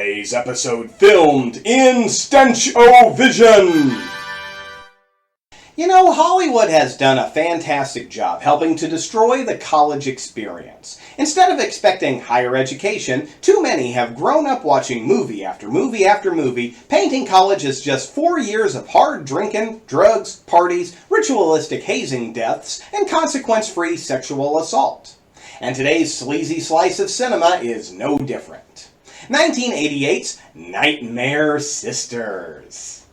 Today's episode filmed in Stench-O-Vision. You know, Hollywood has done a fantastic job helping to destroy the college experience. Instead of expecting higher education, too many have grown up watching movie after movie after movie, painting college as just 4 years of hard drinking, drugs, parties, ritualistic hazing deaths, and consequence-free sexual assault. And today's sleazy slice of cinema is no different. 1988's Nightmare Sisters.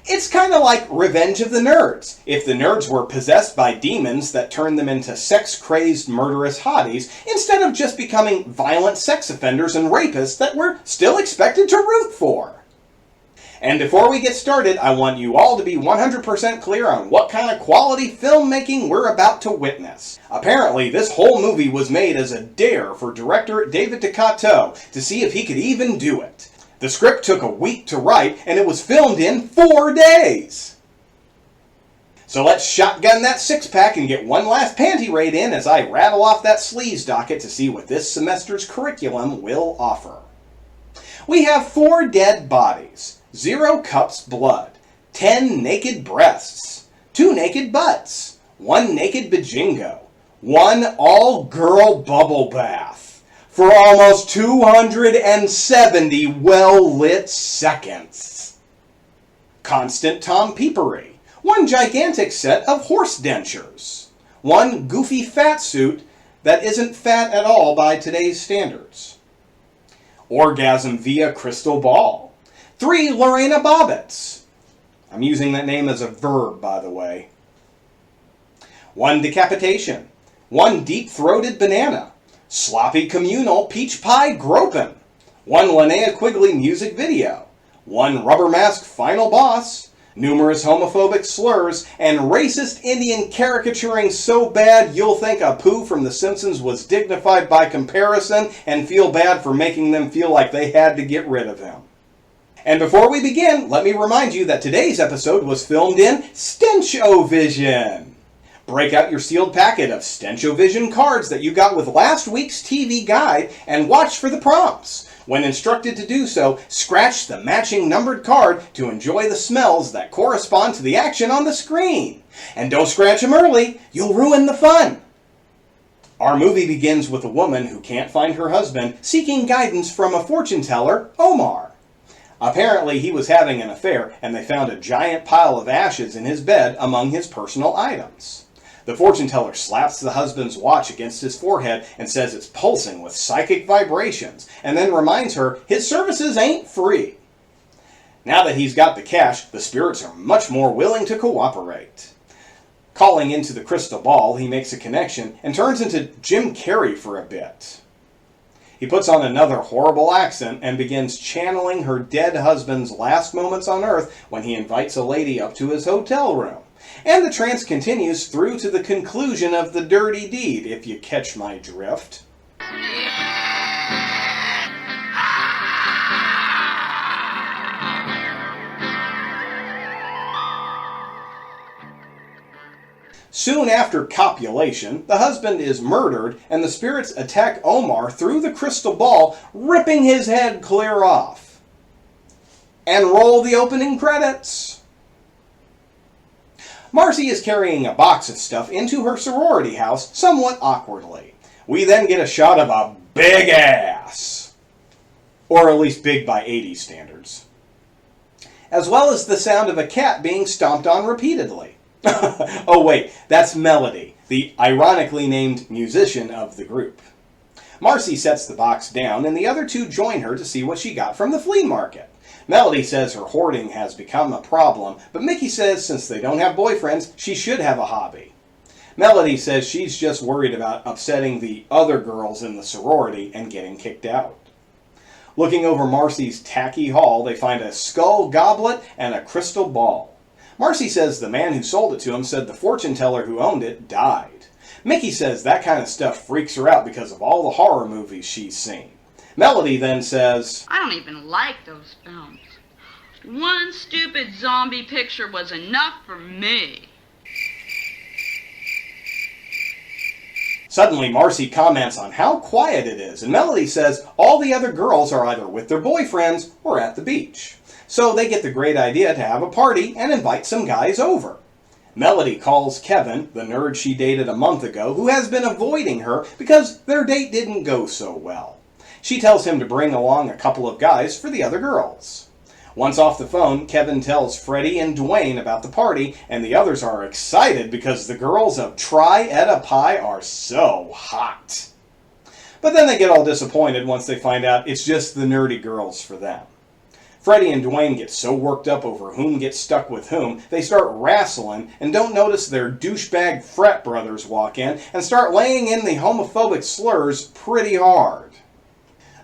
It's kind of like Revenge of the Nerds, if the nerds were possessed by demons that turned them into sex-crazed, murderous hotties, instead of just becoming violent sex offenders and rapists that we're still expected to root for. And before we get started, I want you all to be 100% clear on what kind of quality filmmaking we're about to witness. Apparently, this whole movie was made as a dare for director David DeCatteau to see if he could even do it. The script took a week to write, and it was filmed in 4 days. So let's shotgun that six-pack and get one last panty raid in as I rattle off that sleaze docket to see what this semester's curriculum will offer. We have 4 dead bodies, 0 cups blood, 10 naked breasts, 2 naked butts, 1 naked bajingo, 1 all-girl bubble bath, for almost 270 well-lit seconds. Constant tompeepery, 1 gigantic set of horse dentures, 1 goofy fat suit that isn't fat at all by today's standards. Orgasm via crystal ball. 3 Lorena Bobbits. I'm using that name as a verb, by the way. 1 decapitation. 1 deep-throated banana. Sloppy communal peach pie groping. 1 Linnea Quigley music video. 1 rubber mask final boss. Numerous homophobic slurs, and racist Indian caricaturing so bad you'll think Apu from The Simpsons was dignified by comparison and feel bad for making them feel like they had to get rid of him. And before we begin, let me remind you that today's episode was filmed in Stench-O-Vision. Break out your sealed packet of Stench-O-Vision cards that you got with last week's TV guide and watch for the prompts. When instructed to do so, scratch the matching numbered card to enjoy the smells that correspond to the action on the screen. And don't scratch them early, you'll ruin the fun. Our movie begins with a woman who can't find her husband seeking guidance from a fortune teller, Omar. Apparently he was having an affair, and they found a giant pile of ashes in his bed among his personal items. The fortune teller slaps the husband's watch against his forehead and says it's pulsing with psychic vibrations, and then reminds her his services ain't free. Now that he's got the cash, the spirits are much more willing to cooperate. Calling into the crystal ball, he makes a connection and turns into Jim Carrey for a bit. He puts on another horrible accent and begins channeling her dead husband's last moments on Earth when he invites a lady up to his hotel room. And the trance continues through to the conclusion of the dirty deed, if you catch my drift. Soon after copulation, the husband is murdered and the spirits attack Omar through the crystal ball, ripping his head clear off. And roll the opening credits. Marcy is carrying a box of stuff into her sorority house somewhat awkwardly. We then get a shot of a big ass. Or at least big by 80s standards. As well as the sound of a cat being stomped on repeatedly. Oh wait, that's Melody, the ironically named musician of the group. Marcy sets the box down and the other 2 join her to see what she got from the flea market. Melody says her hoarding has become a problem, but Mickey says since they don't have boyfriends, she should have a hobby. Melody says she's just worried about upsetting the other girls in the sorority and getting kicked out. Looking over Marcy's tacky haul, they find a skull goblet and a crystal ball. Marcy says the man who sold it to him said the fortune teller who owned it died. Mickey says that kind of stuff freaks her out because of all the horror movies she's seen. Melody then says, I don't even like those films. One stupid zombie picture was enough for me. Suddenly, Marcy comments on how quiet it is, and Melody says all the other girls are either with their boyfriends or at the beach. So they get the great idea to have a party and invite some guys over. Melody calls Kevin, the nerd she dated a month ago, who has been avoiding her because their date didn't go so well. She tells him to bring along a couple of guys for the other girls. Once off the phone, Kevin tells Freddie and Dwayne about the party, and the others are excited because the girls of Tri Eta Pi are so hot. But then they get all disappointed once they find out it's just the nerdy girls for them. Freddie and Dwayne get so worked up over whom gets stuck with whom, they start wrestling and don't notice their douchebag frat brothers walk in and start laying in the homophobic slurs pretty hard.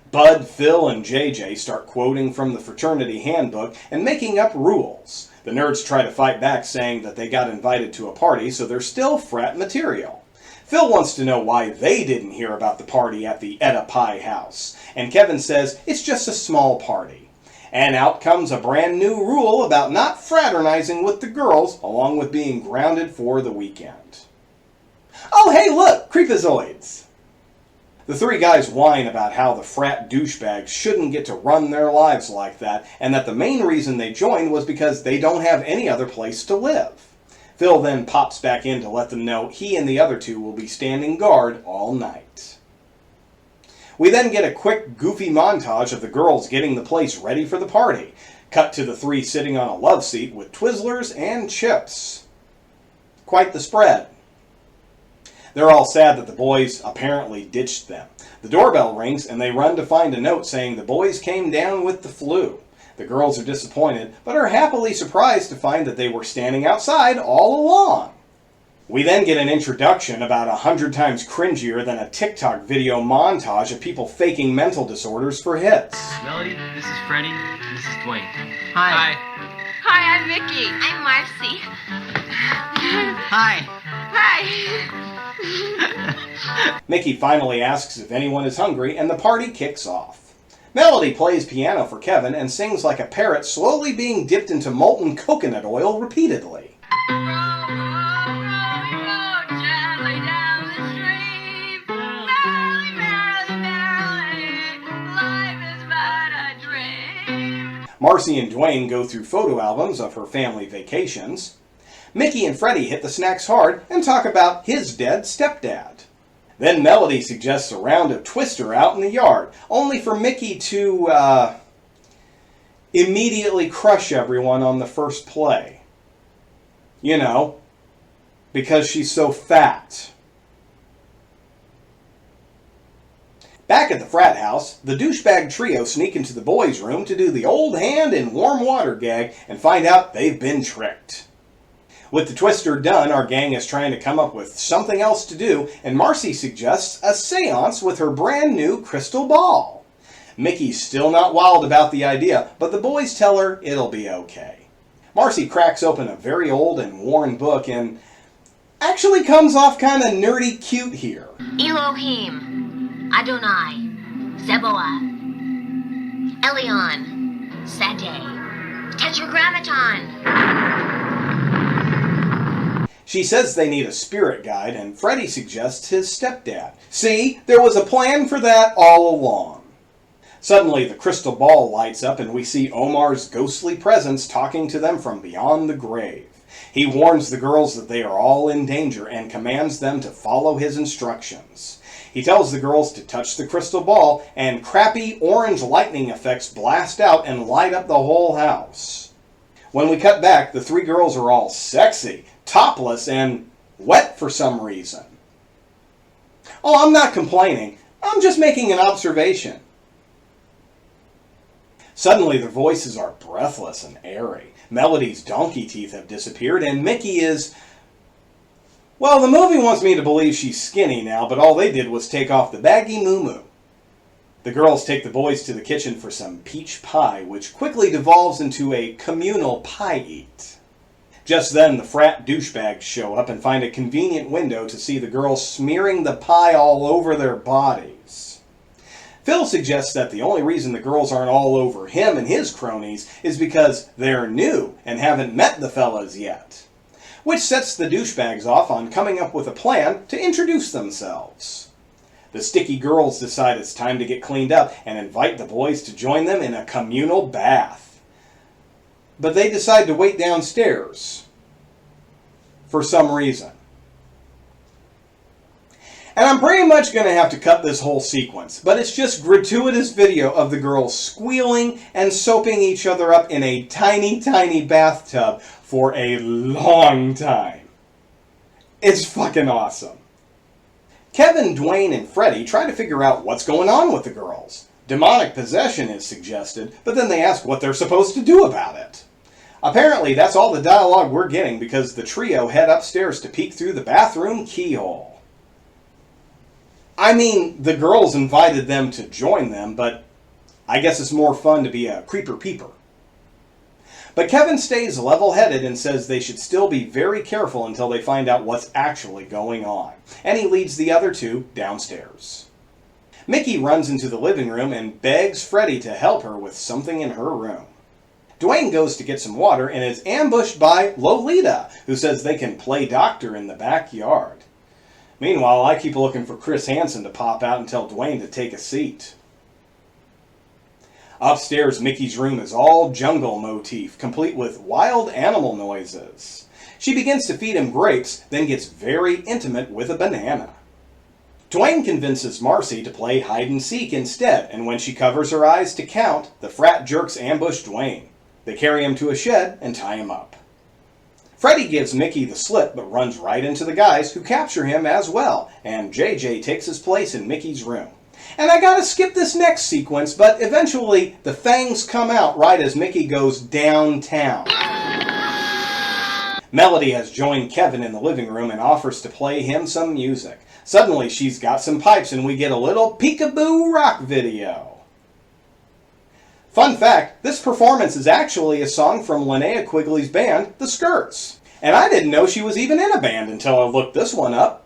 Bud, Phil, and JJ start quoting from the fraternity handbook and making up rules. The nerds try to fight back, saying that they got invited to a party, so they're still frat material. Phil wants to know why they didn't hear about the party at the Eta Pi house, and Kevin says it's just a small party. And out comes a brand new rule about not fraternizing with the girls, along with being grounded for the weekend. Oh hey look, creepazoids! The three guys whine about how the frat douchebags shouldn't get to run their lives like that, and that the main reason they joined was because they don't have any other place to live. Phil then pops back in to let them know he and the other two will be standing guard all night. We then get a quick, goofy montage of the girls getting the place ready for the party. Cut to the three sitting on a love seat with Twizzlers and chips. Quite the spread. They're all sad that the boys apparently ditched them. The doorbell rings and they run to find a note saying the boys came down with the flu. The girls are disappointed, but are happily surprised to find that they were standing outside all along. We then get an introduction about 100 times cringier than a TikTok video montage of people faking mental disorders for hits. Melody, this is Freddie, this is Dwayne. Hi. Hi, I'm Mickey. I'm Marcy. Hi. Hi. Mickey finally asks if anyone is hungry, and the party kicks off. Melody plays piano for Kevin and sings like a parrot slowly being dipped into molten coconut oil repeatedly. Marcy and Dwayne go through photo albums of her family vacations. Mickey and Freddie hit the snacks hard and talk about his dead stepdad. Then Melody suggests a round of Twister out in the yard, only for Mickey to immediately crush everyone on the first play. You know, because she's so fat. Back at the frat house, the douchebag trio sneak into the boys' room to do the old hand in warm water gag and find out they've been tricked. With the Twister done, our gang is trying to come up with something else to do, and Marcy suggests a seance with her brand new crystal ball. Mickey's still not wild about the idea, but the boys tell her it'll be okay. Marcy cracks open a very old and worn book and actually comes off kind of nerdy cute here. Elohim, Adonai, Zeboah, Elion, Sade, Tetragrammaton. She says they need a spirit guide, and Freddie suggests his stepdad. See, there was a plan for that all along. Suddenly, the crystal ball lights up, and we see Omar's ghostly presence talking to them from beyond the grave. He warns the girls that they are all in danger and commands them to follow his instructions. He tells the girls to touch the crystal ball, and crappy orange lightning effects blast out and light up the whole house. When we cut back, the three girls are all sexy, topless, and wet for some reason. Oh, I'm not complaining. I'm just making an observation. Suddenly, their voices are breathless and airy. Melody's donkey teeth have disappeared, and Mickey is... Well, the movie wants me to believe she's skinny now, but all they did was take off the baggy moo-moo. The girls take the boys to the kitchen for some peach pie, which quickly devolves into a communal pie-eat. Just then, the frat douchebags show up and find a convenient window to see the girls smearing the pie all over their bodies. Phil suggests that the only reason the girls aren't all over him and his cronies is because they're new and haven't met the fellas yet. which sets the douchebags off on coming up with a plan to introduce themselves. The sticky girls decide it's time to get cleaned up and invite the boys to join them in a communal bath. But they decide to wait downstairs for some reason. And I'm pretty much going to have to cut this whole sequence, but it's just gratuitous video of the girls squealing and soaping each other up in a tiny, tiny bathtub for a long time. It's fucking awesome. Kevin, Dwayne, and Freddy try to figure out what's going on with the girls. Demonic possession is suggested, but then they ask what they're supposed to do about it. Apparently, that's all the dialogue we're getting because the trio head upstairs to peek through the bathroom keyhole. I mean, the girls invited them to join them, but I guess it's more fun to be a creeper-peeper. But Kevin stays level-headed and says they should still be very careful until they find out what's actually going on. And he leads the other two downstairs. Mickey runs into the living room and begs Freddy to help her with something in her room. Dwayne goes to get some water and is ambushed by Lolita, who says they can play doctor in the backyard. Meanwhile, I keep looking for Chris Hansen to pop out and tell Dwayne to take a seat. Upstairs, Mickey's room is all jungle motif, complete with wild animal noises. She begins to feed him grapes, then gets very intimate with a banana. Dwayne convinces Marcy to play hide-and-seek instead, and when she covers her eyes to count, the frat jerks ambush Dwayne. They carry him to a shed and tie him up. Freddy gives Mickey the slip but runs right into the guys who capture him as well, and JJ takes his place in Mickey's room. And I gotta skip this next sequence, but eventually the fangs come out right as Mickey goes downtown. Melody has joined Kevin in the living room and offers to play him some music. Suddenly she's got some pipes and we get a little peekaboo rock video. Fun fact, this performance is actually a song from Linnea Quigley's band, The Skirts. And I didn't know she was even in a band until I looked this one up.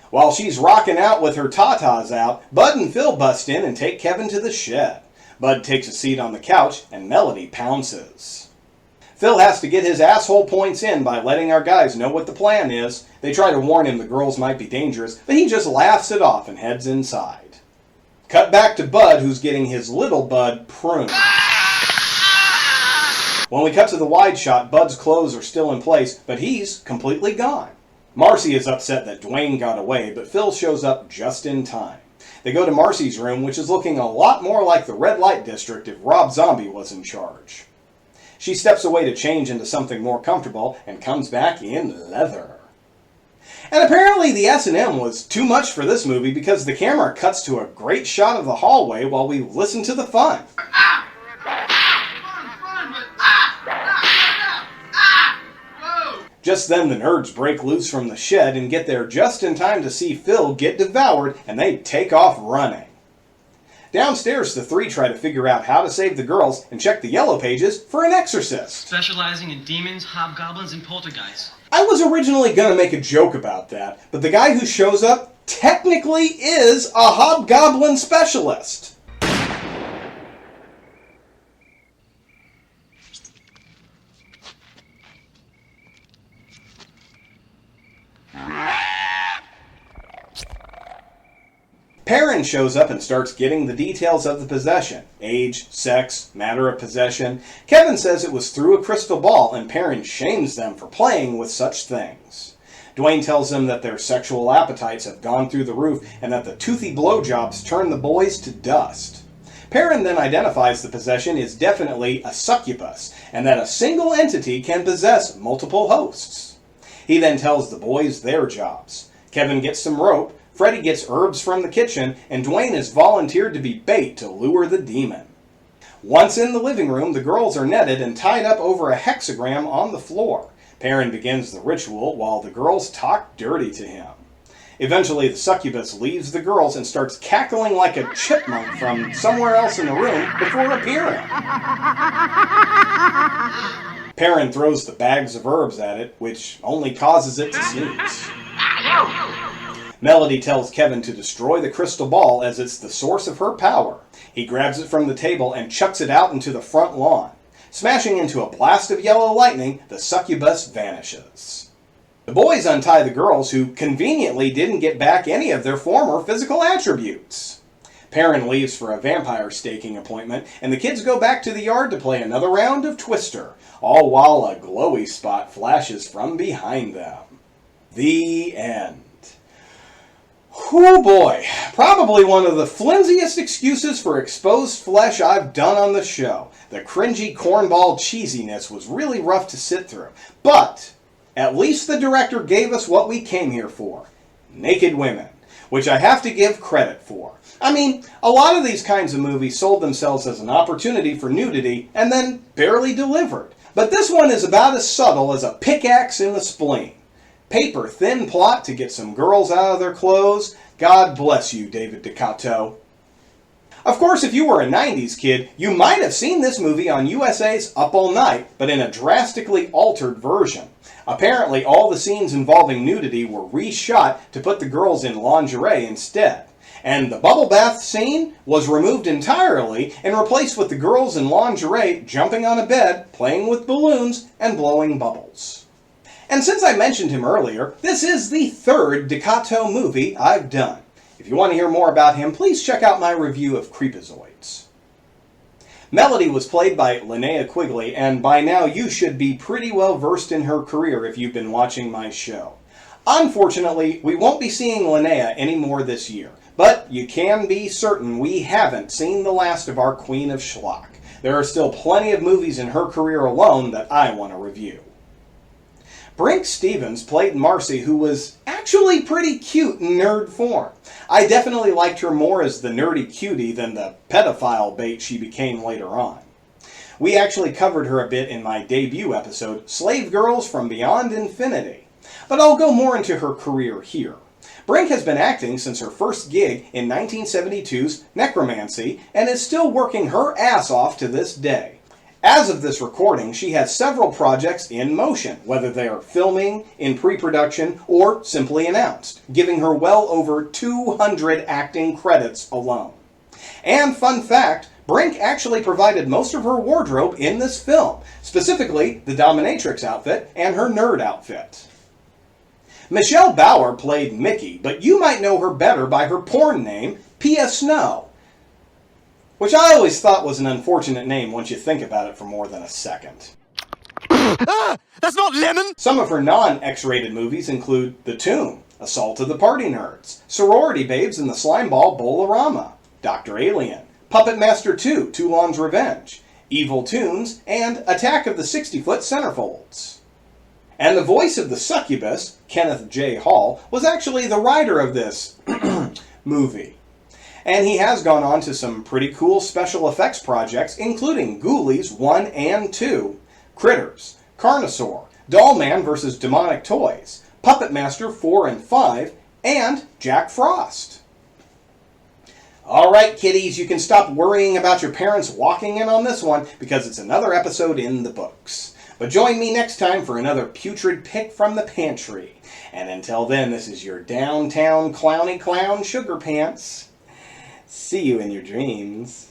While she's rocking out with her tatas out, Bud and Phil bust in and take Kevin to the shed. Bud takes a seat on the couch and Melody pounces. Phil has to get his asshole points in by letting our guys know what the plan is. They try to warn him the girls might be dangerous, but he just laughs it off and heads inside. Cut back to Bud, who's getting his little bud pruned. When we cut to the wide shot, Bud's clothes are still in place, but he's completely gone. Marcy is upset that Dwayne got away, but Phil shows up just in time. They go to Marcy's room, which is looking a lot more like the red light district if Rob Zombie was in charge. She steps away to change into something more comfortable and comes back in leather. And apparently the S&M was too much for this movie because the camera cuts to a great shot of the hallway while we listen to the fun. Just then the nerds break loose from the shed and get there just in time to see Phil get devoured and they take off running. Downstairs, the three try to figure out how to save the girls and check the yellow pages for an exorcist. Specializing in demons, hobgoblins, and poltergeists. I was originally going to make a joke about that, but the guy who shows up technically is a hobgoblin specialist. Perrin shows up and starts getting the details of the possession. Age, sex, matter of possession. Kevin says it was through a crystal ball, and Perrin shames them for playing with such things. Dwayne tells them that their sexual appetites have gone through the roof and that the toothy blowjobs turn the boys to dust. Perrin then identifies the possession is definitely a succubus, and that a single entity can possess multiple hosts. He then tells the boys their jobs. Kevin gets some rope, Freddy gets herbs from the kitchen, and Dwayne is volunteered to be bait to lure the demon. Once in the living room, the girls are netted and tied up over a hexagram on the floor. Perrin begins the ritual while the girls talk dirty to him. Eventually, the succubus leaves the girls and starts cackling like a chipmunk from somewhere else in the room before appearing. Perrin throws the bags of herbs at it, which only causes it to sneeze. Melody tells Kevin to destroy the crystal ball as it's the source of her power. He grabs it from the table and chucks it out into the front lawn. Smashing into a blast of yellow lightning, the succubus vanishes. The boys untie the girls who conveniently didn't get back any of their former physical attributes. Perrin leaves for a vampire staking appointment, and the kids go back to the yard to play another round of Twister, all while a glowy spot flashes from behind them. The end. Whew boy, probably one of the flimsiest excuses for exposed flesh I've done on the show. The cringy cornball cheesiness was really rough to sit through, but at least the director gave us what we came here for. Naked women, which I have to give credit for. I mean, a lot of these kinds of movies sold themselves as an opportunity for nudity and then barely delivered. But this one is about as subtle as a pickaxe in the spleen. Paper-thin plot to get some girls out of their clothes. God bless you, David DeCato. Of course, if you were a 90s kid, you might have seen this movie on USA's Up All Night, but in a drastically altered version. Apparently, all the scenes involving nudity were reshot to put the girls in lingerie instead. And the bubble bath scene was removed entirely and replaced with the girls in lingerie jumping on a bed, playing with balloons, and blowing bubbles. And since I mentioned him earlier, this is the third DeCato movie I've done. If you want to hear more about him, please check out my review of Creepazoids. Melody was played by Linnea Quigley, and by now you should be pretty well versed in her career if you've been watching my show. Unfortunately, we won't be seeing Linnea anymore this year, but you can be certain we haven't seen the last of our Queen of Schlock. There are still plenty of movies in her career alone that I want to review. Brink Stevens played Marcy, who was actually pretty cute in nerd form. I definitely liked her more as the nerdy cutie than the pedophile bait she became later on. We actually covered her a bit in my debut episode, Slave Girls from Beyond Infinity. But I'll go more into her career here. Brink has been acting since her first gig in 1972's Necromancy and is still working her ass off to this day. As of this recording, she has several projects in motion, whether they are filming, in pre-production, or simply announced, giving her well over 200 acting credits alone. And fun fact, Brink actually provided most of her wardrobe in this film, specifically the dominatrix outfit and her nerd outfit. Michelle Bauer played Mickey, but you might know her better by her porn name, Pia Snow, which I always thought was an unfortunate name once you think about it for more than a second. That's not lemon! Some of her non-X-rated movies include The Tomb, Assault of the Party Nerds, Sorority Babes and the Slimeball Bowl-orama, Dr. Alien, Puppet Master 2, Toulon's Revenge, Evil Toons, and Attack of the 60-Foot Centerfolds. And the voice of the succubus, Kenneth J. Hall, was actually the writer of this movie. And he has gone on to some pretty cool special effects projects, including Ghoulies 1 and 2, Critters, Carnosaur, Dollman vs. Demonic Toys, Puppet Master 4 and 5, and Jack Frost. Alright kiddies, you can stop worrying about your parents walking in on this one because it's another episode in the books. But join me next time for another putrid pick from the pantry. And until then, this is your downtown clowny clown Sugar Pants. See you in your dreams.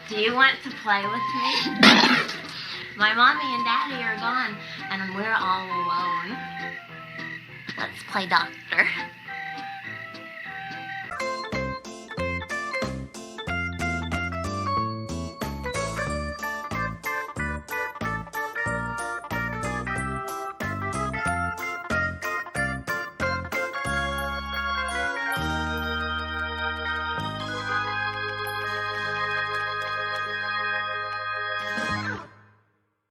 Do you want to play with me? My mommy and daddy are gone, and we're all alone. Let's play doctor.